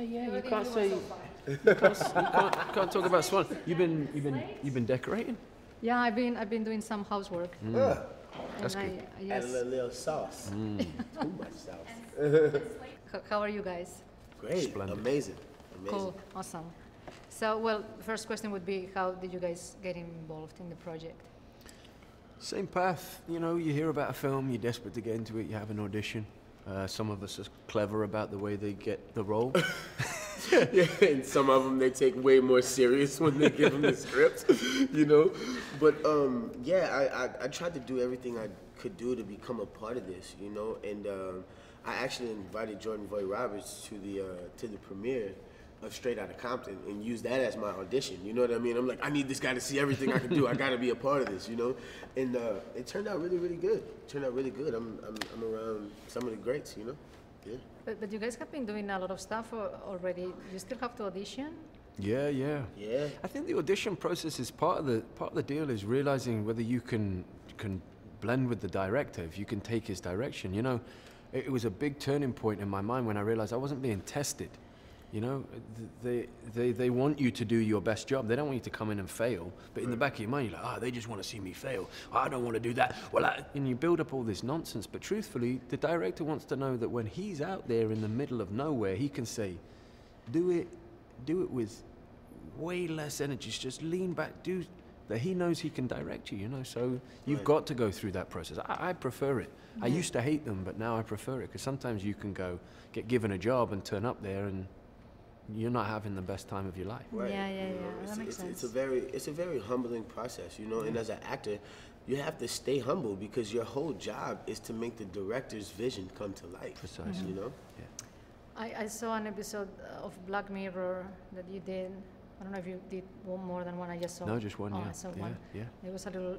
yeah. You can't say. You can't talk about Swan. You've been decorating. Yeah, I've been doing some housework. That's good. Yes. Add a little sauce. Too much sauce. How are you guys? Great. Splendid. Amazing. Cool, awesome. So, well, first question would be, how did you guys get involved in the project? Same path. You know, you hear about a film, you're desperate to get into it, you have an audition. Some of us are clever about the way they get the role. Yeah, and some of them they take way more serious when they give them the script, you know. But yeah, I tried to do everything I could do to become a part of this, you know. And I actually invited Jordan Voight Roberts to the premiere of Straight Outta Compton and used that as my audition. You know what I mean? I'm like, I need this guy to see everything I can do. I got to be a part of this, you know. And it turned out really, really good. It turned out really good. I'm around some of the greats, you know. Yeah. But you guys have been doing a lot of stuff already. You still have to audition? Yeah. Yeah. I think the audition process is part of the deal is realizing whether you can blend with the director, if you can take his direction. You know, it was a big turning point in my mind when I realized I wasn't being tested. You know, they want you to do your best job. They don't want you to come in and fail. But in the back of your mind, you're like, they just want to see me fail. I don't want to do that. And you build up all this nonsense. But truthfully, the director wants to know that when he's out there in the middle of nowhere, he can say, do it with way less energy. Just lean back, do that. He knows he can direct you, you know. So you've got to go through that process. I prefer it. I used to hate them, but now I prefer it because sometimes you can get given a job and turn up there and you're not having the best time of your life. Right. Yeah. You know, That makes sense. It's a very humbling process, you know. And as an actor, you have to stay humble because your whole job is to make the director's vision come to life. Precisely. You know. Yeah. I saw an episode of Black Mirror that you did. I don't know if you did one more than one. I just saw. No, just one. I saw one. Yeah. It was a little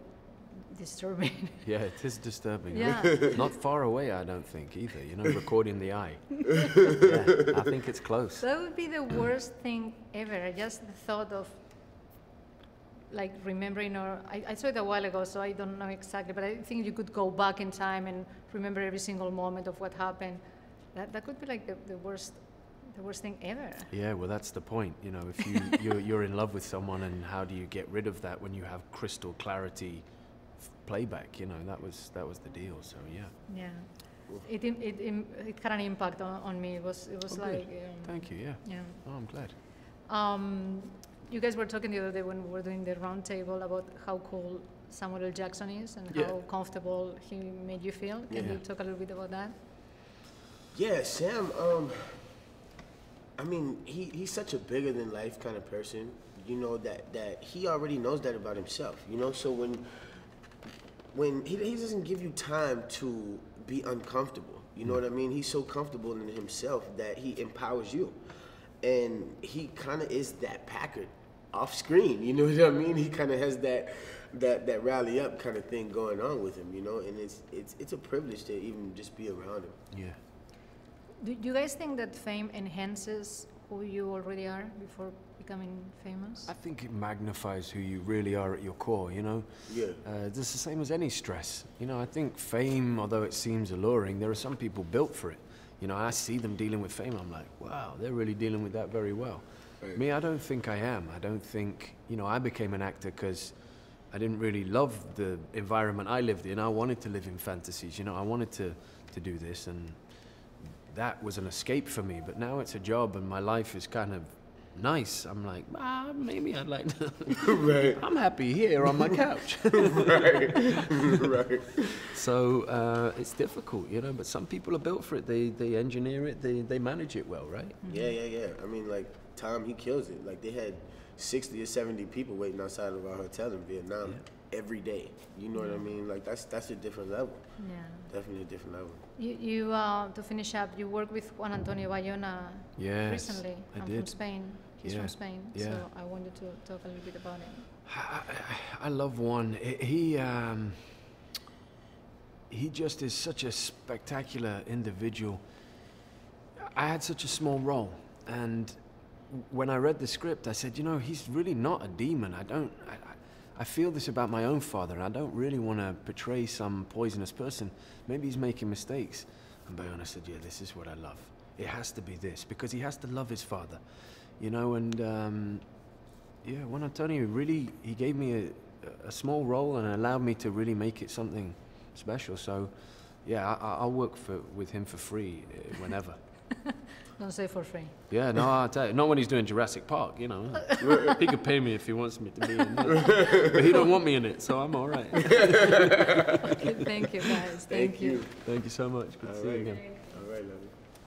disturbing. Yeah, it is disturbing. Yeah. Not far away, I don't think, either. You know, recording the eye. Yeah, I think it's close. That would be the worst thing ever. Just the thought of, like, remembering, or I saw it a while ago, so I don't know exactly, but I think you could go back in time and remember every single moment of what happened. That could be like the worst thing ever. Yeah, well, that's the point. You know, if you're in love with someone, and how do you get rid of that when you have crystal clarity playback? You know, that was the deal. So yeah. It had an impact on me. It was like. Thank you. Yeah. Oh, I'm glad. You guys were talking the other day when we were doing the round table about how cool Samuel L. Jackson is and how comfortable he made you feel. Can you talk a little bit about that? Yeah, Sam. I mean, he's such a bigger than life kind of person. You know that he already knows that about himself. You know, so when he doesn't give you time to be uncomfortable. You know what I mean? He's so comfortable in himself that he empowers you. And he kind of is that Packard off screen, you know what I mean? He kind of has that rally up kind of thing going on with him, you know? And it's a privilege to even just be around him. Yeah. Do you guys think that fame enhances who you already are before becoming famous? I think it magnifies who you really are at your core, you know? Yeah. It's the same as any stress. You know, I think fame, although it seems alluring, there are some people built for it. You know, I see them dealing with fame, I'm like, wow, they're really dealing with that very well. Right. Me, I don't think I am. I don't think, you know, I became an actor because I didn't really love the environment I lived in. I wanted to live in fantasies, you know, I wanted to do this, and that was an escape for me. But now it's a job and my life is kind of nice. I'm like, maybe I'd like to. Right. I'm happy here on my couch. Right. So it's difficult, you know, but some people are built for it. They engineer it, they manage it well, right? Yeah. I mean, like, Tom, he kills it. Like, they had 60 or 70 people waiting outside of our hotel in Vietnam every day. You know what I mean? Like, that's a different level. Yeah. Definitely a different level. You to finish up, you worked with Juan Antonio Bayona recently. I From did. Spain. He's from Spain. Yeah. So I wanted to talk a little bit about him. I love Juan. He just is such a spectacular individual. I had such a small role, and when I read the script, I said, you know, he's really not a demon. I feel this about my own father, and I don't really want to portray some poisonous person. Maybe he's making mistakes. And Bayona said, yeah, this is what I love. it has to be this, because he has to love his father, you know. And yeah, Juan Antonio really, he gave me a small role and allowed me to really make it something special. So yeah, I'll work with him for free whenever. Don't say for free. Yeah, no, I'll tell you. Not when he's doing Jurassic Park, you know. He could pay me if he wants me to be in it. But he don't want me in it, so I'm all right. Okay, thank you, guys. Thank you. Thank you so much. Good to see you again.